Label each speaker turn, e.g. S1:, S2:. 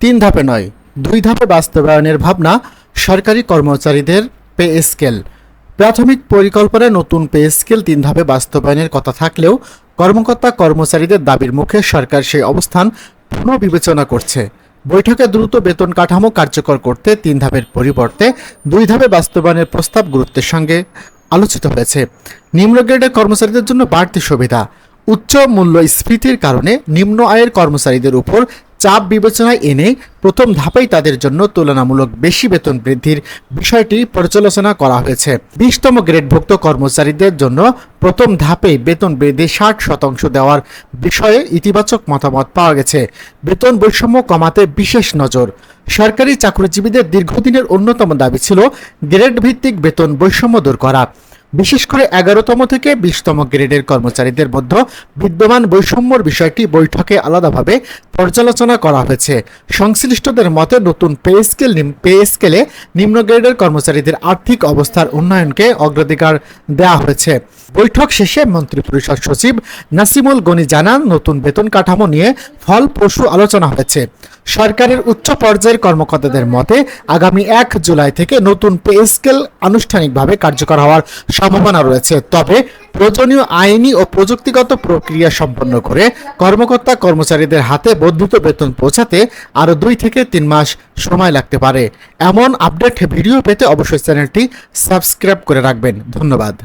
S1: তিন ধাপে নয়, দুই ধাপে বাস্তবায়নের ভাবনা সরকারি কর্মচারীদের পে স্কেল। প্রাথমিক পরিকল্পনায় নতুন পে স্কেল তিন ধাপে বাস্তবায়নের কথা থাকলেও কর্মকর্তা কর্মচারীদের দাবির মুখে সরকার সেই অবস্থান পুনর্বিবেচনা করছে। বৈঠকে দ্রুত বেতন কাঠামো কার্যকর করতে তিন ধাপের পরিবর্তে দুই ধাপে বাস্তবায়নের প্রস্তাব গুরুত্বের সঙ্গে আলোচিত হয়েছে। নিম্ন গ্রেডের কর্মচারীদের জন্য বাড়তি সুবিধা। উচ্চ মূল্যস্ফীতির কারণে নিম্ন আয়ের কর্মচারীদের উপর চাপ বিবেচনায় এনে প্রথম ধাপেই তাদের জন্য তুলনামূলক বেশি বেতন বৃদ্ধির বিষয়টি পর্যালোচনা করা হয়েছে। 20তম গ্রেডভুক্ত কর্মচারীদের জন্য প্রথম ধাপে বেতন বৃদ্ধি 60% দেওয়ার বিষয়ে ইতিবাচক মতামত পাওয়া গেছে। বেতন বৈষম্য কমাতে বিশেষ নজর। সরকারি চাকরিজীবীদের দীর্ঘদিনের অন্যতম দাবি ছিল গ্রেড ভিত্তিক বেতন বৈষম্য দূর করা। বিশেষ করে 11তম থেকে 20তম গ্রেডের কর্মচারীদের মধ্যে বিদ্যমান বৈষম্যর বিষয়টি বৈঠকে আলাদাভাবে পর্যালোচনা করা হয়েছে। সংশ্লিষ্টদের মতে নতুন পে স্কেলে নিম্ন গ্রেডের কর্মচারীদের আর্থিক অবস্থার উন্নয়নকে অগ্রাধিকার দেওয়া হয়েছে। বৈঠক শেষে মন্ত্রিপরিষদ সচিব নাসিমুল গনি জানান, নতুন বেতন কাঠামো নিয়ে ফলপ্রসূ আলোচনা হয়েছে। সরকারের উচ্চ পর্যায়ের কর্মকর্তাদের মতে আগামী 1 জুলাই থেকে নতুন পে স্কেল আনুষ্ঠানিকভাবে কার্যকর হওয়ার সম্ভাবনা রয়েছে। তবে প্রয়োজনীয় আইনি ও প্রযুক্তিগত প্রক্রিয়া সম্পন্ন করে কর্মকর্তা কর্মচারীদের হাতে বর্ধিত বেতন পৌঁছাতে আরও 2 থেকে 3 মাস সময় লাগতে পারে। এমন আপডেট ভিডিও পেতে অবশ্যই চ্যানেলটি সাবস্ক্রাইব করে রাখবেন। ধন্যবাদ।